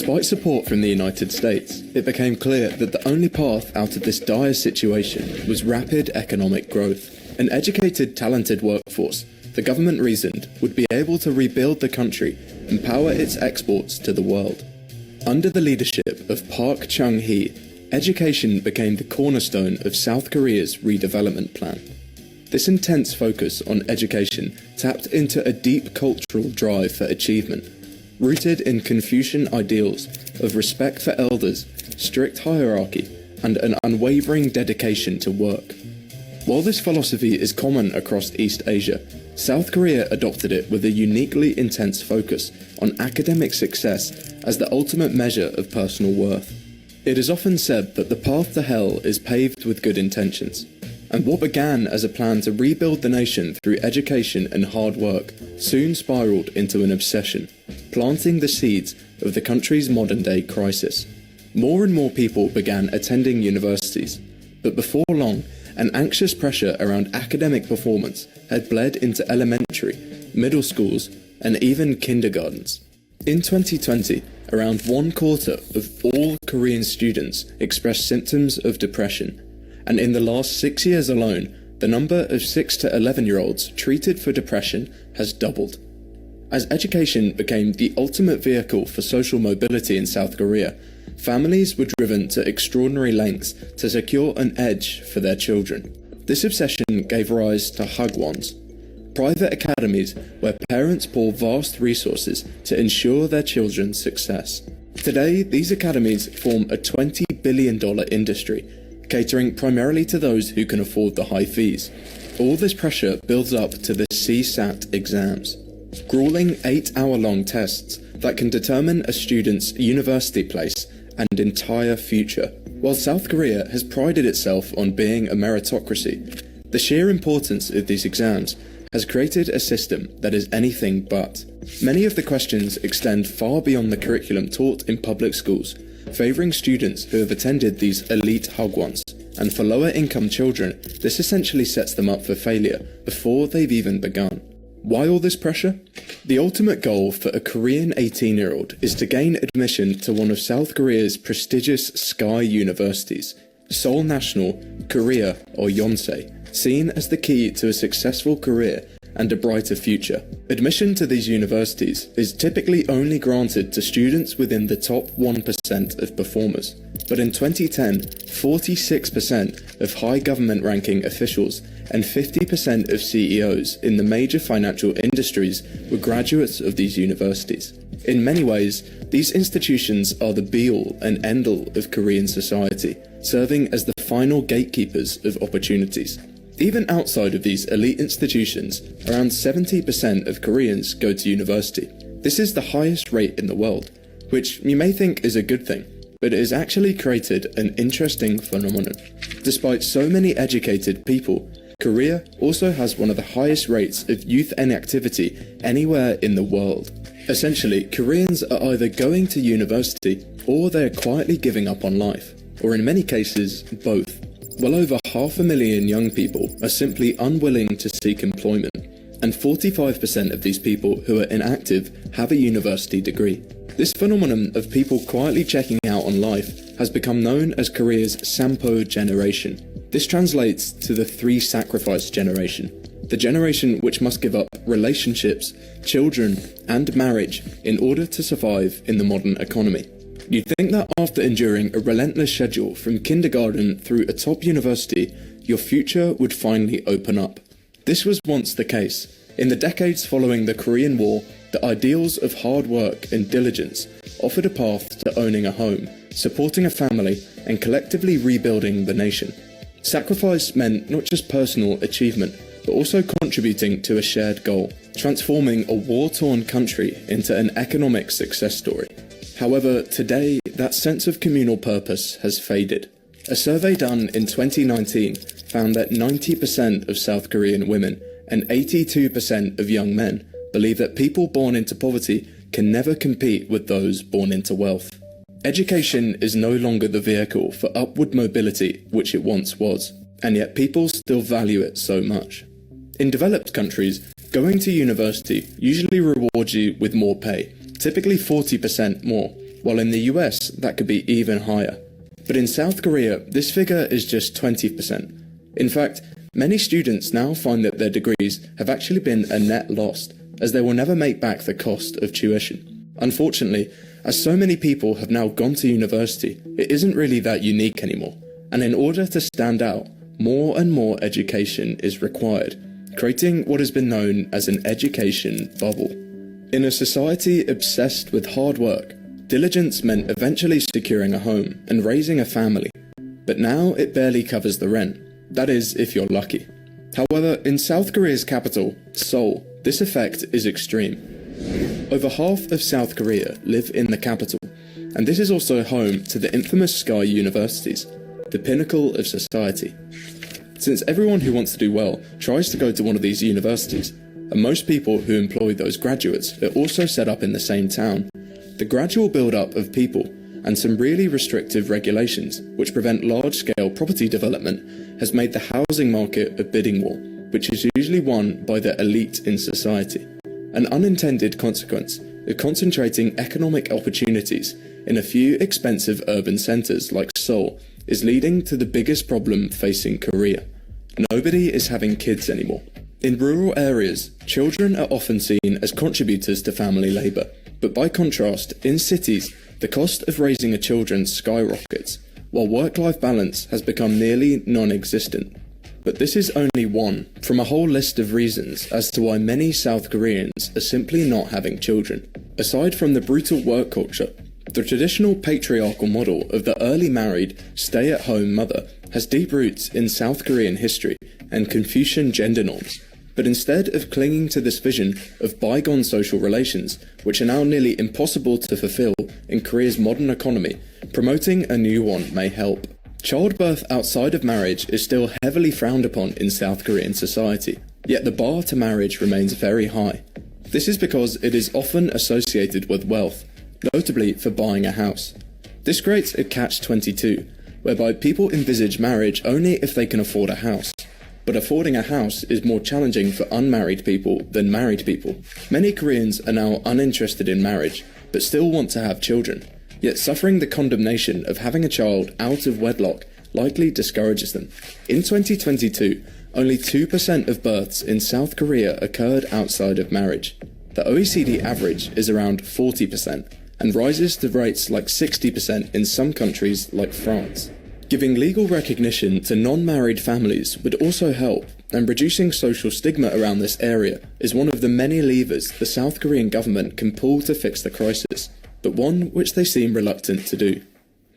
Despite support from the United States, it became clear that the only path out of this dire situation was rapid economic growth. An educated, talented workforce, the government reasoned, would be able to rebuild the country and power its exports to the world. Under the leadership of Park Chung-hee, education became the cornerstone of South Korea's redevelopment plan. This intense focus on education tapped into a deep cultural drive for achievement, rooted in Confucian ideals of respect for elders, strict hierarchy, and an unwavering dedication to work. While this philosophy is common across East Asia, South Korea adopted it with a uniquely intense focus on academic success as the ultimate measure of personal worth. It is often said that the path to hell is paved with good intentions, and what began as a plan to rebuild the nation through education and hard work soon spiraled into an obsession, planting the seeds of the country's modern-day crisis. More and more people began attending universities, but before long, an anxious pressure around academic performance had bled into elementary, middle schools, and even kindergartens. In 2020, around 1/4 of all Korean students expressed symptoms of depression, and in the last 6 years alone, the number of 6 to 11-year-olds treated for depression has doubled. As education became the ultimate vehicle for social mobility in South Korea, families were driven to extraordinary lengths to secure an edge for their children. This obsession gave rise to hagwons, private academies where parents pour vast resources to ensure their children's success. Today, these academies form a $20 billion industry, catering primarily to those who can afford the high fees. All this pressure builds up to the CSAT exams, grueling 8-hour-long tests that can determine a student's university place and entire future. While South Korea has prided itself on being a meritocracy, the sheer importance of these exams has created a system that is anything but. Many of the questions extend far beyond the curriculum taught in public schools, favouring students who have attended these elite hagwons, and for lower-income children, this essentially sets them up for failure before they've even begun. Why all this pressure? The ultimate goal for a Korean 18-year-old is to gain admission to one of South Korea's prestigious Sky universities, Seoul National, Korea, or Yonsei, seen as the key to a successful career and a brighter future. Admission to these universities is typically only granted to students within the top 1% of performers. But in 2010, 46% of high government ranking officials and 50% of CEOs in the major financial industries were graduates of these universities. In many ways, these institutions are the be-all and end-all of Korean society, serving as the final gatekeepers of opportunities. Even outside of these elite institutions, around 70% of Koreans go to university. This is the highest rate in the world, which you may think is a good thing, but it has actually created an interesting phenomenon. Despite so many educated people, Korea also has one of the highest rates of youth inactivity anywhere in the world. Essentially, Koreans are either going to university or they are quietly giving up on life, or in many cases, both. Well over 500,000 young people are simply unwilling to seek employment, and 45% of these people who are inactive have a university degree. This phenomenon of people quietly checking out on life has become known as Korea's Sampo generation. This translates to the 3 sacrifice generation, the generation which must give up relationships, children, and marriage in order to survive in the modern economy. You'd think that after enduring a relentless schedule from kindergarten through a top university, your future would finally open up. This was once the case. In the decades following the Korean War, the ideals of hard work and diligence offered a path to owning a home, supporting a family, and collectively rebuilding the nation. Sacrifice meant not just personal achievement, but also contributing to a shared goal, transforming a war-torn country into an economic success story. However, today, that sense of communal purpose has faded. A survey done in 2019 found that 90% of South Korean women and 82% of young men believe that people born into poverty can never compete with those born into wealth. Education is no longer the vehicle for upward mobility which it once was, and yet people still value it so much. In developed countries, going to university usually rewards you with more pay, typically 40% more, while in the US that could be even higher. But in South Korea, this figure is just 20%. In fact, many students now find that their degrees have actually been a net loss, as they will never make back the cost of tuition. Unfortunately, as so many people have now gone to university, it isn't really that unique anymore, and in order to stand out, more and more education is required, creating what has been known as an education bubble. In a society obsessed with hard work, diligence meant eventually securing a home and raising a family, but now it barely covers the rent, that is if you're lucky. However, in South Korea's capital, Seoul, this effect is extreme. Over half of South Korea live in the capital, and this is also home to the infamous Sky Universities, the pinnacle of society. Since everyone who wants to do well tries to go to one of these universities, and most people who employ those graduates are also set up in the same town, the gradual build-up of people and some really restrictive regulations which prevent large-scale property development has made the housing market a bidding war, which is usually won by the elite in society. An unintended consequence of concentrating economic opportunities in a few expensive urban centres like Seoul is leading to the biggest problem facing Korea. Nobody is having kids anymore. In rural areas, children are often seen as contributors to family labour, but by contrast, in cities, the cost of raising a child skyrockets, while work-life balance has become nearly non-existent. But this is only one from a whole list of reasons as to why many South Koreans are simply not having children. Aside from the brutal work culture, the traditional patriarchal model of the early married, stay-at-home mother has deep roots in South Korean history and Confucian gender norms. But instead of clinging to this vision of bygone social relations, which are now nearly impossible to fulfill in Korea's modern economy, promoting a new one may help. Childbirth outside of marriage is still heavily frowned upon in South Korean society, yet the bar to marriage remains very high. This is because it is often associated with wealth, notably for buying a house. This creates a catch-22, whereby people envisage marriage only if they can afford a house. But affording a house is more challenging for unmarried people than married people. Many Koreans are now uninterested in marriage, but still want to have children, yet suffering the condemnation of having a child out of wedlock likely discourages them. In 2022, only 2% of births in South Korea occurred outside of marriage. The OECD average is around 40%, and rises to rates like 60% in some countries like France. Giving legal recognition to non-married families would also help, and reducing social stigma around this area is one of the many levers the South Korean government can pull to fix the crisis, but one which they seem reluctant to do.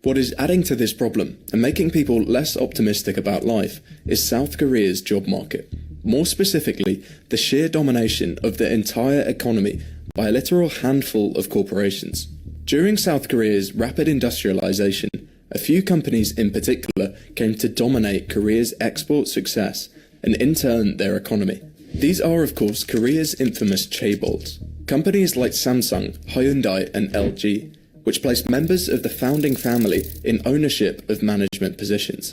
What is adding to this problem and making people less optimistic about life is South Korea's job market. More specifically, the sheer domination of the entire economy by a literal handful of corporations. During South Korea's rapid industrialization, a few companies in particular came to dominate Korea's export success and in turn their economy. These are of course Korea's infamous chaebols. Companies like Samsung, Hyundai and LG, which placed members of the founding family in ownership of management positions.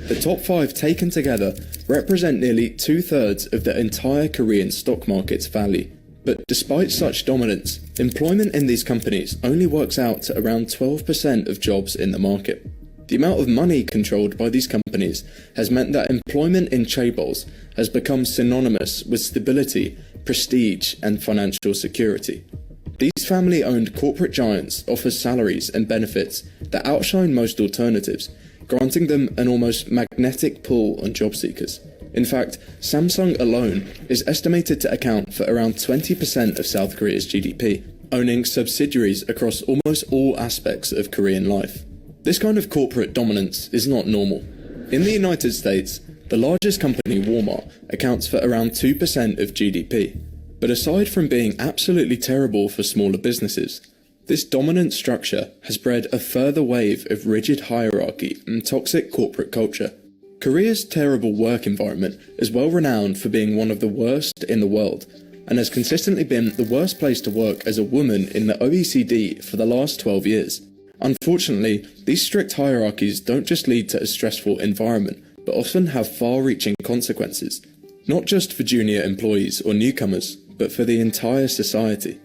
The top 5 taken together represent nearly 2/3 of the entire Korean stock market's value. But despite such dominance, employment in these companies only works out to around 12% of jobs in the market. The amount of money controlled by these companies has meant that employment in chaebols has become synonymous with stability, prestige and financial security. These family-owned corporate giants offer salaries and benefits that outshine most alternatives, granting them an almost magnetic pull on job seekers. In fact, Samsung alone is estimated to account for around 20% of South Korea's GDP, owning subsidiaries across almost all aspects of Korean life. This kind of corporate dominance is not normal. In the United States, the largest company, Walmart, accounts for around 2% of GDP. But aside from being absolutely terrible for smaller businesses, this dominant structure has bred a further wave of rigid hierarchy and toxic corporate culture. Korea's terrible work environment is well renowned for being one of the worst in the world, and has consistently been the worst place to work as a woman in the OECD for the last 12 years. Unfortunately, these strict hierarchies don't just lead to a stressful environment, but often have far-reaching consequences, not just for junior employees or newcomers, but for the entire society.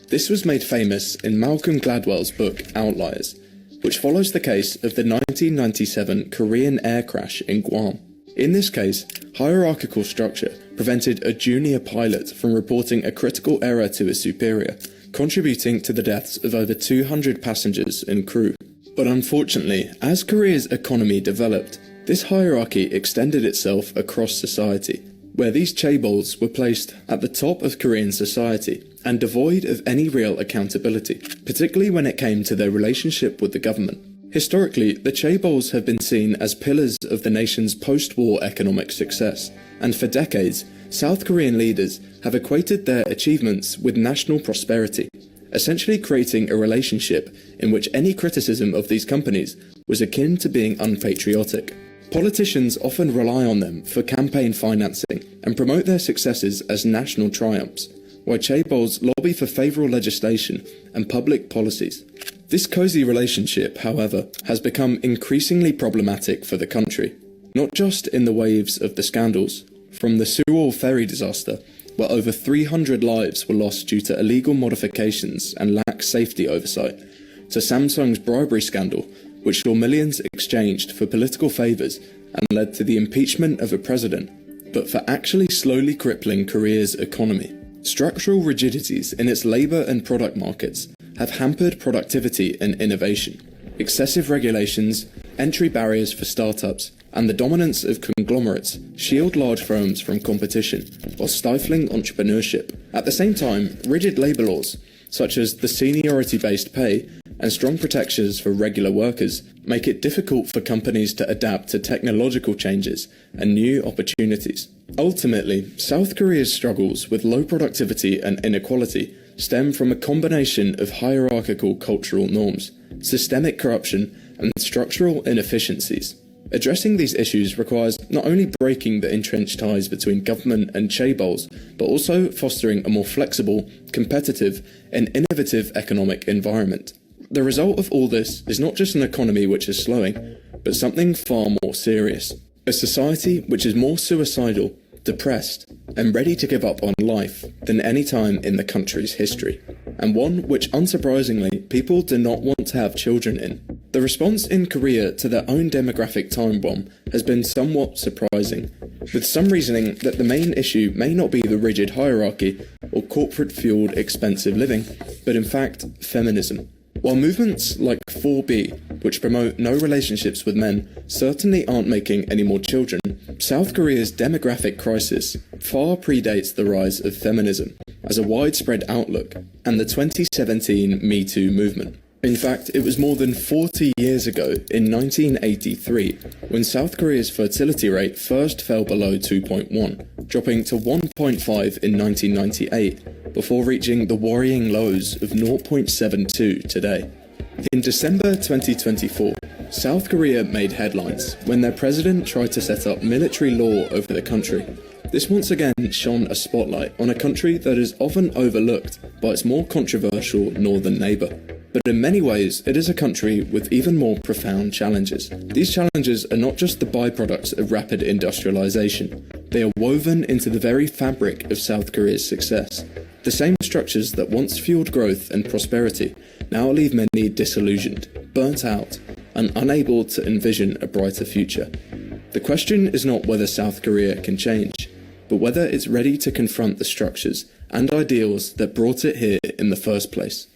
This was made famous in Malcolm Gladwell's book Outliers, which follows the case of the 1997 Korean air crash in Guam. In this case, hierarchical structure prevented a junior pilot from reporting a critical error to his superior, contributing to the deaths of over 200 passengers and crew. But unfortunately, as Korea's economy developed, this hierarchy extended itself across society, where these chaebols were placed at the top of Korean society and devoid of any real accountability, particularly when it came to their relationship with the government. Historically, the chaebols have been seen as pillars of the nation's post-war economic success, and for decades, South Korean leaders have equated their achievements with national prosperity, essentially creating a relationship in which any criticism of these companies was akin to being unpatriotic. Politicians often rely on them for campaign financing and promote their successes as national triumphs, while chaebols lobby for favourable legislation and public policies. This cosy relationship, however, has become increasingly problematic for the country, not just in the waves of the scandals, from the Sewol ferry disaster, where over 300 lives were lost due to illegal modifications and lax safety oversight, to Samsung's bribery scandal, which saw millions exchanged for political favours and led to the impeachment of a president, but for actually slowly crippling Korea's economy. Structural rigidities in its labour and product markets have hampered productivity and innovation. Excessive regulations, entry barriers for startups, and the dominance of conglomerates shield large firms from competition while stifling entrepreneurship. At the same time, rigid labour laws, such as the seniority-based pay and strong protections for regular workers, make it difficult for companies to adapt to technological changes and new opportunities. Ultimately, South Korea's struggles with low productivity and inequality stem from a combination of hierarchical cultural norms, systemic corruption, and structural inefficiencies. Addressing these issues requires not only breaking the entrenched ties between government and chaebols, but also fostering a more flexible, competitive, and innovative economic environment. The result of all this is not just an economy which is slowing, but something far more serious. A society which is more suicidal, depressed, and ready to give up on life than any time in the country's history, and one which, unsurprisingly, people do not want to have children in. The response in Korea to their own demographic time bomb has been somewhat surprising, with some reasoning that the main issue may not be the rigid hierarchy or corporate-fueled expensive living, but in fact, feminism. While movements like 4B, which promote no relationships with men, certainly aren't making any more children, South Korea's demographic crisis far predates the rise of feminism as a widespread outlook and the 2017 Me Too movement. In fact, it was more than 40 years ago, in 1983, when South Korea's fertility rate first fell below 2.1, dropping to 1.5 in 1998, before reaching the worrying lows of 0.72 today. In December 2024, South Korea made headlines when their president tried to set up military law over the country. This once again shone a spotlight on a country that is often overlooked by its more controversial northern neighbour. But in many ways, it is a country with even more profound challenges. These challenges are not just the byproducts of rapid industrialization. They are woven into the very fabric of South Korea's success. The same structures that once fueled growth and prosperity now leave many disillusioned, burnt out, and unable to envision a brighter future. The question is not whether South Korea can change, but whether it's ready to confront the structures and ideals that brought it here in the first place.